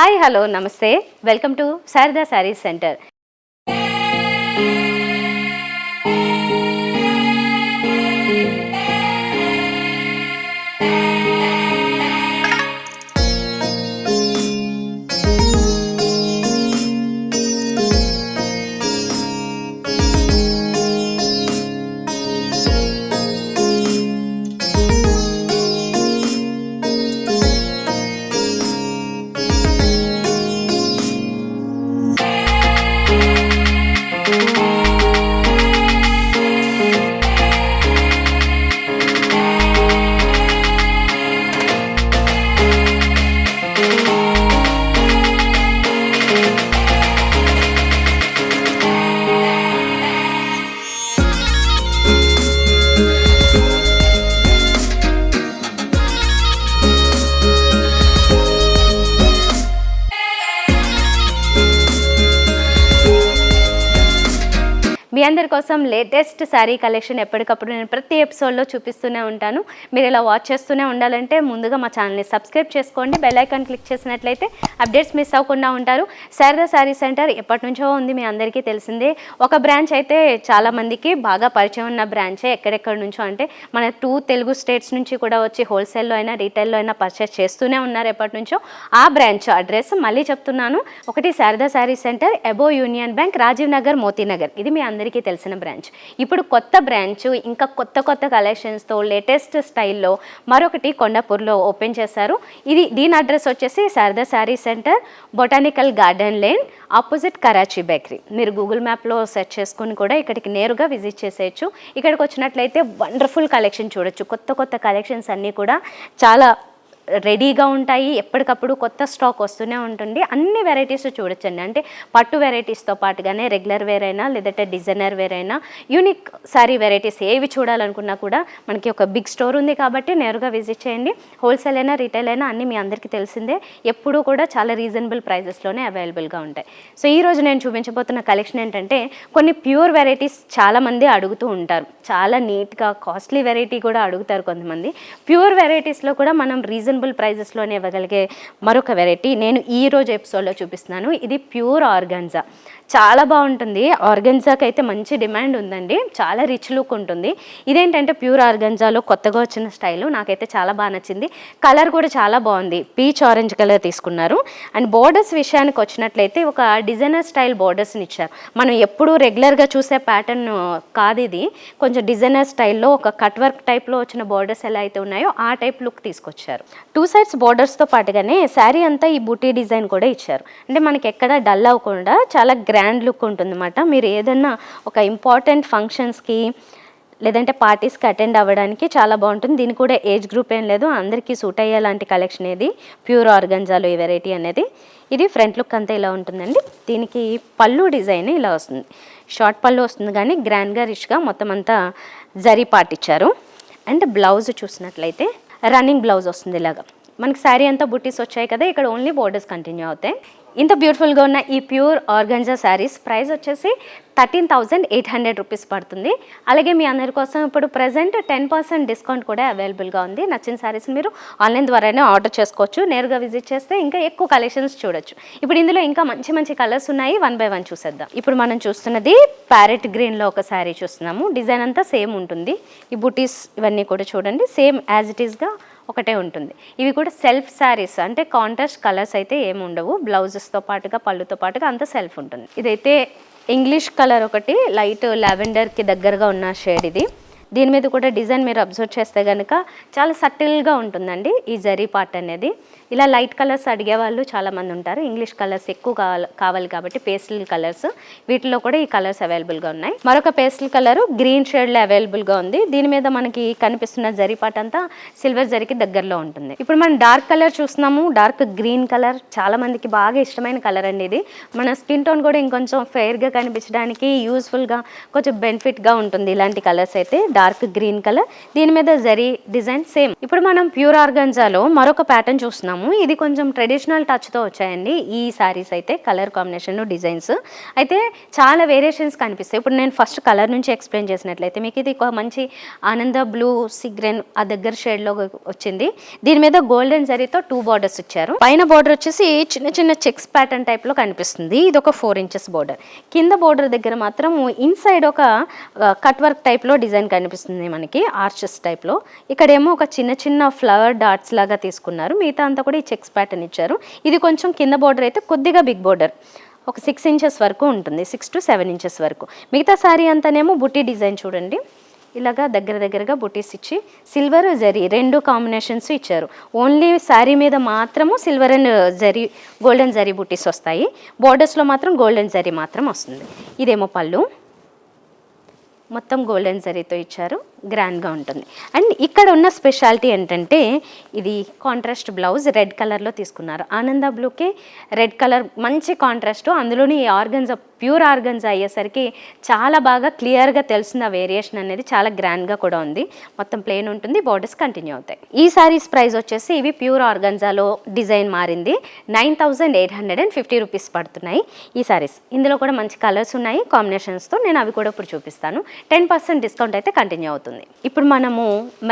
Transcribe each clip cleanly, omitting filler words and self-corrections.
Hi hello నమస్తే welcome to Sharada sarees centre. మీ అందరి కోసం లేటెస్ట్ శారీ కలెక్షన్ ఎప్పటికప్పుడు నేను ప్రతి ఎపిసోడ్లో చూపిస్తూనే ఉంటాను. మీరు ఇలా వాచ్ చేస్తూనే ఉండాలంటే ముందుగా మా ఛానల్ని సబ్స్క్రైబ్ చేసుకోండి. బెల్ ఐకాన్ క్లిక్ చేసినట్లయితే అప్డేట్స్ మిస్ అవ్వకుండా ఉంటారు. శారదా శారీ సెంటర్ ఎప్పటి నుంచో ఉంది, మీ అందరికీ తెలిసిందే. ఒక బ్రాంచ్ అయితే చాలామందికి బాగా పరిచయం ఉన్న బ్రాంచే. ఎక్కడెక్కడి నుంచో అంటే మన 2 తెలుగు స్టేట్స్ నుంచి కూడా వచ్చి హోల్సేల్లో అయినా రీటైల్లో అయినా పర్చేస్ చేస్తూనే ఉన్నారు ఎప్పటి నుంచో. ఆ బ్రాంచ్ అడ్రస్ మళ్ళీ చెప్తున్నాను. ఒకటి Sharada sari centre, above Union Bank, Rajiv Nagar, Motinagar. ఇది మీ అందరికీ తెలిసిన బ్రాంచ్. ఇప్పుడు కొత్త బ్రాంచ్ ఇంకా కొత్త కలెక్షన్స్తో లేటెస్ట్ స్టైల్లో మరొకటి కొండాపూర్లో ఓపెన్ చేశారు. దీని అడ్రస్ వచ్చేసి Sharada sari centre, botanical garden lane, opposite Karachi bakery. మీరు గూగుల్ మ్యాప్లో సెర్చ్ చేసుకుని కూడా ఇక్కడికి నేరుగా విజిట్ చేసేయచ్చు. ఇక్కడికి వచ్చినట్లయితే వండర్ఫుల్ కలెక్షన్ చూడొచ్చు. కొత్త కలెక్షన్స్ అన్నీ కూడా చాలా రెడీగా ఉంటాయి. ఎప్పటికప్పుడు కొత్త స్టాక్ వస్తూనే ఉంటుంది. అన్ని వెరైటీస్ చూడొచ్చండి. అంటే పట్టు వెరైటీస్తో పాటుగానే రెగ్యులర్ వేర్ అయినా లేదంటే డిజైనర్ వేర్ అయినా యూనిక్ శారీ వెరైటీస్ ఏవి చూడాలనుకున్నా కూడా మనకి ఒక బిగ్ స్టోర్ ఉంది కాబట్టి నేరుగా విజిట్ చేయండి. హోల్సేల్ అయినా రీటైల్ అయినా అన్నీ మీ అందరికీ తెలిసిందే. ఎప్పుడూ కూడా చాలా రీజనబుల్ ప్రైజెస్లోనే అవైలబుల్గా ఉంటాయి. సో ఈరోజు నేను చూపించబోతున్న కలెక్షన్ ఏంటంటే కొన్ని ప్యూర్ వెరైటీస్ చాలామంది అడుగుతూ ఉంటారు. చాలా నీట్గా కాస్ట్లీ వెరైటీ కూడా అడుగుతారు కొంతమంది. ప్యూర్ వెరైటీస్లో కూడా మనం రీజనబుల్ ప్రైజెస్లోనే ఇవ్వగలిగే మరొక వెరైటీ నేను ఈరోజు ఎపిసోడ్లో చూపిస్తున్నాను. ఇది ప్యూర్ ఆర్గాన్జా. చాలా బాగుంటుంది. ఆర్గాన్జాకి అయితే మంచి డిమాండ్ ఉందండి. చాలా రిచ్ లుక్ ఉంటుంది. ఇదేంటంటే ప్యూర్ ఆర్గాన్జాలో కొత్తగా వచ్చిన స్టైలు. నాకైతే చాలా బాగా నచ్చింది. కలర్ కూడా చాలా బాగుంది. పీచ్ ఆరెంజ్ కలర్ తీసుకున్నారు. అండ్ బోర్డర్స్ విషయానికి వచ్చినట్లయితే ఒక డిజైనర్ స్టైల్ బోర్డర్స్ని ఇచ్చారు. మనం ఎప్పుడూ రెగ్యులర్గా చూసే ప్యాటర్న్ కాదు ఇది. కొంచెం డిజైనర్ స్టైల్లో ఒక కట్ వర్క్ టైప్లో వచ్చిన బోర్డర్స్ ఎలా అయితే ఉన్నాయో ఆ టైప్ లుక్ తీసుకొచ్చారు. 2 సైడ్స్ బోర్డర్స్తో పాటుగానే శారీ అంతా ఈ బూటీ డిజైన్ కూడా ఇచ్చారు. అంటే మనకి ఎక్కడ డల్ అవ్వకుండా చాలా గ్రాండ్ లుక్ ఉంటుందన్నమాట. మీరు ఏదన్నా ఒక ఇంపార్టెంట్ ఫంక్షన్స్కి లేదంటే పార్టీస్కి అటెండ్ అవ్వడానికి చాలా బాగుంటుంది. దీనికి కూడా ఏజ్ గ్రూప్ ఏం లేదు, అందరికీ సూట్ అయ్యేలాంటి కలెక్షన్ ఇది ప్యూర్ ఆర్గాన్జాలో ఈ వెరైటీ అనేది. ఇది ఫ్రంట్ లుక్ అంతా ఇలా ఉంటుందండి. దీనికి పళ్ళు డిజైన్ ఇలా వస్తుంది. షార్ట్ పళ్ళు వస్తుంది కానీ గ్రాండ్గా రిచ్గా మొత్తం అంతా జరీ పార్ట్ ఇచ్చారు. అండ్ బ్లౌజ్ చూసినట్లయితే రన్నింగ్ బ్లౌజ్ వస్తుంది. ఇలాగా మనకి శారీ అంతా బుట్టీస్ వచ్చాయి కదా, ఇక్కడ ఓన్లీ బోర్డర్స్ కంటిన్యూ అవుతాయి. ఇంత బ్యూటిఫుల్గా ఉన్న ఈ ప్యూర్ ఆర్గాన్జా శారీస్ ప్రైస్ వచ్చేసి 13,800 రూపీస్ పడుతుంది. అలాగే మీ అందరి కోసం ఇప్పుడు ప్రజెంట్ 10% డిస్కౌంట్ కూడా అవైలబుల్గా ఉంది. నచ్చిన శారీస్ మీరు ఆన్లైన్ ద్వారానే ఆర్డర్ చేసుకోవచ్చు. నేరుగా విజిట్ చేస్తే ఇంకా ఎక్కువ కలెక్షన్స్ చూడొచ్చు. ఇప్పుడు ఇందులో ఇంకా మంచి కలర్స్ ఉన్నాయి. 1 by 1 చూసేద్దాం. ఇప్పుడు మనం చూస్తున్నది ప్యారెట్ గ్రీన్లో ఒక శారీ చూస్తున్నాము. డిజైన్ అంతా సేమ్ ఉంటుంది. ఈ బుటీస్ ఇవన్నీ కూడా చూడండి సేమ్ యాజ్ ఇట్ ఈస్గా ఒకటే ఉంటుంది. ఇవి కూడా సెల్ఫ్ శారీస్, అంటే కాంట్రాస్ట్ కలర్స్ అయితే ఏమి ఉండవు. బ్లౌజెస్తో పాటుగా పళ్ళుతో పాటుగా అంతా సెల్ఫ్ ఉంటుంది. ఇదైతే ఇంగ్లీష్ కలర్ ఒకటి లైట్ లావెండర్కి దగ్గరగా ఉన్న షేడ్ ఇది. దీని మీద కూడా డిజైన్ మీరు అబ్జర్వ్ చేస్తే కనుక చాలా సటిల్గా ఉంటుందండి ఈ జరీ పార్ట్ అనేది. ఇలా లైట్ కలర్స్ అడిగే వాళ్ళు చాలామంది ఉంటారు. ఇంగ్లీష్ కలర్స్ ఎక్కువ కావాలి కాబట్టి పేస్టల్ కలర్స్, వీటిలో కూడా ఈ కలర్స్ అవైలబుల్గా ఉన్నాయి. మరొక పేస్టల్ కలర్ గ్రీన్ షేడ్లో అవైలబుల్గా ఉంది. దీని మీద మనకి కనిపిస్తున్న జరీ పార్ట్ అంతా సిల్వర్ జరీకి దగ్గరలో ఉంటుంది. ఇప్పుడు మనం డార్క్ కలర్ చూస్తున్నాము. డార్క్ గ్రీన్ కలర్ చాలా మందికి బాగా ఇష్టమైన కలర్ అండి ఇది. మన స్కిన్ టోన్ కూడా ఇంకొంచెం ఫెయిర్గా కనిపించడానికి యూస్ఫుల్గా కొంచెం బెనిఫిట్గా ఉంటుంది ఇలాంటి కలర్స్ అయితే. డార్క్ గ్రీన్ కలర్, దీని మీద జరీ డిజైన్ సేమ్. ఇప్పుడు మనం ప్యూర్ ఆర్గంజాలో మరొక ప్యాటర్న్ చూస్తున్నాము. ఇది కొంచెం ట్రెడిషనల్ టచ్తో వచ్చాయండి ఈ శారీస్ అయితే. కలర్ కాంబినేషన్ డిజైన్స్ అయితే చాలా వేరియేషన్స్ కనిపిస్తాయి. ఇప్పుడు నేను ఫస్ట్ కలర్ నుంచి ఎక్స్ప్లెయిన్ చేసినట్లయితే మీకు ఇది ఒక మంచి ఆనంద బ్లూ సిగ్రెన్ ఆ దగ్గర షేడ్లో వచ్చింది. దీని మీద గోల్డెన్ జరీతో 2 బార్డర్స్ ఇచ్చారు. పైన బార్డర్ వచ్చేసి చిన్న చిన్న చెక్స్ ప్యాటర్న్ టైప్లో కనిపిస్తుంది. ఇది ఒక 4 ఇంచెస్ బార్డర్. కింద బార్డర్ దగ్గర మాత్రం ఇన్సైడ్ ఒక కట్ వర్క్ టైప్లో డిజైన్ కనిపిస్తుంది మనకి, ఆర్చెస్ టైప్లో. ఇక్కడేమో ఒక చిన్న చిన్న ఫ్లవర్ డాట్స్ లాగా తీసుకున్నారు. మిగతా అంతా కూడా ఈ చెక్స్ ప్యాటర్న్ ఇచ్చారు. ఇది కొంచెం కింద బార్డర్ అయితే కొద్దిగా బిగ్ బార్డర్, ఒక 6 ఇంచెస్ వరకు ఉంటుంది, 6 to 7 ఇంచెస్ వరకు. మిగతా శారీ అంతానేమో బుట్టి డిజైన్ చూడండి, ఇలాగా దగ్గరగా బుటీస్ ఇచ్చి సిల్వర్ జరీ 2 కాంబినేషన్స్ ఇచ్చారు. ఓన్లీ శారీ మీద మాత్రము silver and zari golden zari బుటీస్ వస్తాయి, బోర్డర్స్లో మాత్రం గోల్డెన్ జరీ మాత్రం వస్తుంది. ఇదేమో పళ్ళు, మొత్తం గోల్డెన్ జరీతో ఇచ్చారు, గ్రాండ్గా ఉంటుంది. అండ్ ఇక్కడ ఉన్న స్పెషాలిటీ ఏంటంటే ఇది కాంట్రాస్ట్ బ్లౌజ్ రెడ్ కలర్లో తీసుకున్నారు. ఆనంద బ్లూకి రెడ్ కలర్ మంచి కాంట్రాస్ట్, అందులోని ఆర్గన్జా ప్యూర్ ఆర్గన్జా అయ్యేసరికి చాలా బాగా క్లియర్గా తెలుస్తుంది. ఆ వేరియేషన్ అనేది చాలా గ్రాండ్గా కూడా ఉంది. మొత్తం ప్లెయిన్ ఉంటుంది, బార్డర్స్ కంటిన్యూ అవుతాయి. ఈ సారీస్ ప్రైస్ వచ్చేసి ఇవి ప్యూర్ ఆర్గన్జాలో డిజైన్ మారింది, 9850 రూపీస్ పడుతున్నాయి ఈ సారీస్. ఇందులో కూడా మంచి కలర్స్ ఉన్నాయి కాంబినేషన్స్తో, నేను అవి కూడా ఇప్పుడు చూపిస్తాను. 10% డిస్కౌంట్ అయితే కంటిన్యూ అవుతుంది. ఇప్పుడు మనము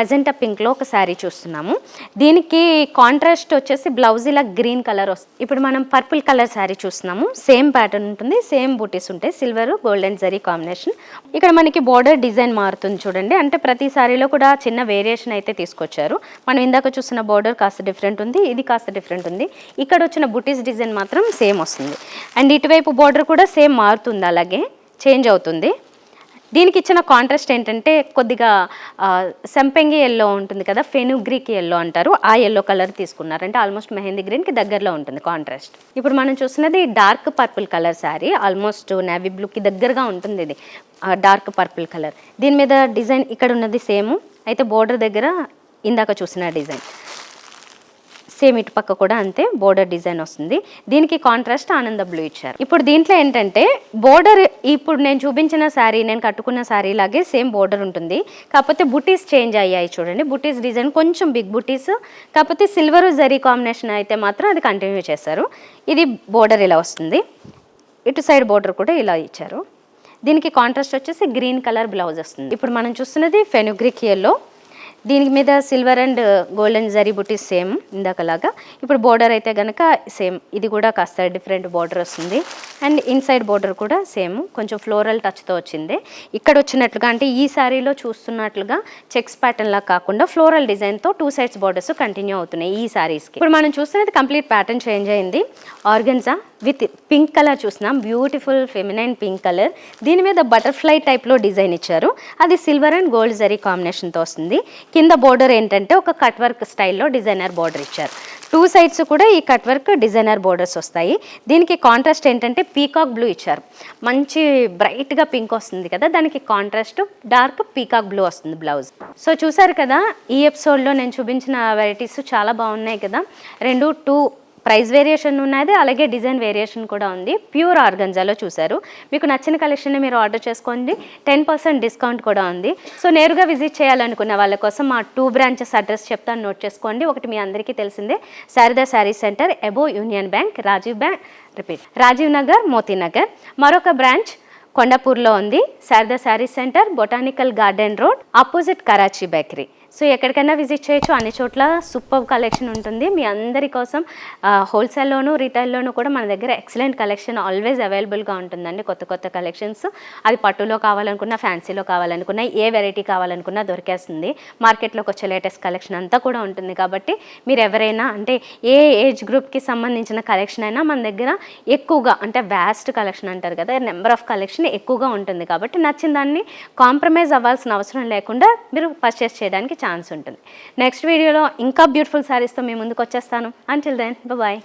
మెజెంటా పింక్లో ఒక శారీ చూస్తున్నాము. దీనికి కాంట్రాస్ట్ వచ్చేసి బ్లౌజ్ ఇలా గ్రీన్ కలర్ వస్తుంది. ఇప్పుడు మనం పర్పుల్ కలర్ శారీ చూస్తున్నాము. సేమ్ ప్యాటర్న్ ఉంటుంది, సేమ్ బూటీస్ ఉంటాయి, సిల్వర్ గోల్డెన్ జరీ కాంబినేషన్. ఇక్కడ మనకి బోర్డర్ డిజైన్ మారుతుంది చూడండి, అంటే ప్రతి శారీలో కూడా చిన్న వేరియేషన్ అయితే తీసుకొచ్చారు. మనం ఇందాక చూసిన బోర్డర్ కాస్త డిఫరెంట్ ఉంది, ఇది కాస్త డిఫరెంట్ ఉంది. ఇక్కడ వచ్చిన బూటీస్ డిజైన్ మాత్రం సేమ్ వస్తుంది. అండ్ ఇటువైపు బోర్డర్ కూడా సేమ్ మారుతుంది, అలాగే చేంజ్ అవుతుంది. దీనికి ఇచ్చిన కాంట్రాస్ట్ ఏంటంటే కొద్దిగా సంపెంగి ఎల్లో ఉంటుంది కదా, ఫెనుగ్రీక్ ఎల్లో అంటారు, ఆ ఎల్లో కలర్ తీసుకున్నారు. అంటే ఆల్మోస్ట్ మెహందీ గ్రీన్కి దగ్గరలో ఉంటుంది కాంట్రాస్ట్. ఇప్పుడు మనం చూస్తున్నది dark purple colour sari, almost navy బ్లూకి దగ్గరగా ఉంటుంది. ఇది డార్క్ పర్పుల్ కలర్. దీని మీద డిజైన్ ఇక్కడ ఉన్నది సేమ్, అయితే బోర్డర్ దగ్గర ఇందాక చూసిన డిజైన్ సేమ్, ఇటు పక్క కూడా అంతే బోర్డర్ డిజైన్ వస్తుంది. దీనికి కాంట్రాస్ట్ ఆనంద బ్లూ ఇచ్చారు. ఇప్పుడు దీంట్లో ఏంటంటే బోర్డర్ ఇప్పుడు నేను చూపించిన శారీ, నేను కట్టుకున్న శారీ లాగే సేమ్ బోర్డర్ ఉంటుంది, కాకపోతే బుటీస్ చేంజ్ అయ్యాయి చూడండి. బుటీస్ డిజైన్ కొంచెం బిగ్ బుటీస్, కాకపోతే సిల్వర్ జరీ కాంబినేషన్ అయితే మాత్రం అది కంటిన్యూ చేశారు. ఇది బోర్డర్ ఇలా వస్తుంది, ఇటు సైడ్ బోర్డర్ కూడా ఇలా ఇచ్చారు. దీనికి కాంట్రాస్ట్ వచ్చేసి గ్రీన్ కలర్ బ్లౌజ్ వస్తుంది. ఇప్పుడు మనం చూస్తున్నది ఫెనుగ్రీక్ ఎల్లో, దీని మీద silver and golden zari buttis same ఇందాకలాగా. ఇప్పుడు బోర్డర్ అయితే కనుక సేమ్, ఇది కూడా కాస్త డిఫరెంట్ బోర్డర్ వస్తుంది. అండ్ ఇన్సైడ్ బోర్డర్ కూడా సేమ్, కొంచెం ఫ్లోరల్ టచ్తో వచ్చింది. ఇక్కడ వచ్చినట్లుగా అంటే ఈ శారీలో చూస్తున్నట్లుగా చెక్స్ ప్యాటర్న్ లా కాకుండా ఫ్లోరల్ డిజైన్తో 2 సైడ్స్ బోర్డర్స్ కంటిన్యూ అవుతున్నాయి ఈ శారీస్కి. ఇప్పుడు మనం చూస్తున్నది కంప్లీట్ ప్యాటర్న్ చేంజ్ అయింది. ఆర్గన్జా విత్ పింక్ కలర్ చూస్తున్నాం, బ్యూటిఫుల్ ఫెమినైన్ పింక్ కలర్. దీని మీద బటర్ఫ్లై టైప్లో డిజైన్ ఇచ్చారు, అది సిల్వర్ అండ్ గోల్డ్ జరీ కాంబినేషన్తో వస్తుంది. కింద బోర్డర్ ఏంటంటే ఒక కట్ వర్క్ స్టైల్లో డిజైనర్ బోర్డర్ ఇచ్చారు. 2 సైడ్స్ కూడా ఈ కట్ వర్క్ డిజైనర్ బోర్డర్స్ వస్తాయి. దీనికి కాంట్రాస్ట్ ఏంటంటే పీకాక్ బ్లూ ఇచ్చారు, మంచి బ్రైట్గా పింక్ వస్తుంది కదా, దానికి కాంట్రాస్ట్ డార్క్ పీకాక్ బ్లూ వస్తుంది బ్లౌజ్. సో చూసారు కదా, ఈ ఎపిసోడ్లో నేను చూపించిన వెరైటీస్ చాలా బాగున్నాయి కదా. 2 ప్రైస్ వేరియేషన్ ఉన్నది, అలాగే డిజైన్ వేరియేషన్ కూడా ఉంది. ప్యూర్ ఆర్గంజాలో చూసారు. మీకు నచ్చిన కలెక్షన్ని మీరు ఆర్డర్ చేసుకోండి, 10% డిస్కౌంట్ కూడా ఉంది. సో నేరుగా విజిట్ చేయాలనుకున్న వాళ్ళ కోసం మా 2 బ్రాంచెస్ అడ్రస్ చెప్తాను, నోట్ చేసుకోండి. ఒకటి మీ అందరికీ తెలిసిందే, Sharada sari centre above Union Bank, Rajiv Nagar, Motinagar. మరొక బ్రాంచ్ కొండాపూర్లో ఉంది, Sharada sari centre, botanical garden road, opposite Karachi bakery. So ఎక్కడికైనా విజిట్ చేయొచ్చు, అన్ని చోట్ల సూపర్ కలెక్షన్ ఉంటుంది మీ అందరి కోసం. హోల్సేల్లోను రీటైల్లోనూ కూడా మన దగ్గర ఎక్సలెంట్ కలెక్షన్ ఆల్వేస్ అవైలబుల్గా ఉంటుందండి. కొత్త కలెక్షన్స్, అది పట్టులో కావాలనుకున్నా, ఫ్యాన్సీలో కావాలనుకున్నా, ఏ వెరైటీ కావాలనుకున్నా దొరికేస్తుంది. మార్కెట్లోకి వచ్చే లేటెస్ట్ కలెక్షన్ అంతా కూడా ఉంటుంది. కాబట్టి మీరు ఎవరైనా అంటే ఏ ఏజ్ గ్రూప్కి సంబంధించిన కలెక్షన్ అయినా మన దగ్గర ఎక్కువగా, అంటే వ్యాస్ట్ కలెక్షన్ అంటారు కదా, నెంబర్ ఆఫ్ కలెక్షన్ ఎక్కువగా ఉంటుంది. కాబట్టి నచ్చిన దాన్ని కాంప్రమైజ్ అవ్వాల్సిన అవసరం లేకుండా మీరు పర్చేస్ చేయడానికి ఛాన్స్ ఉంటుంది. నెక్స్ట్ వీడియోలో ఇంకా బ్యూటిఫుల్ శారీస్తో మీ ముందుకు వచ్చేస్తాను. Until then bye.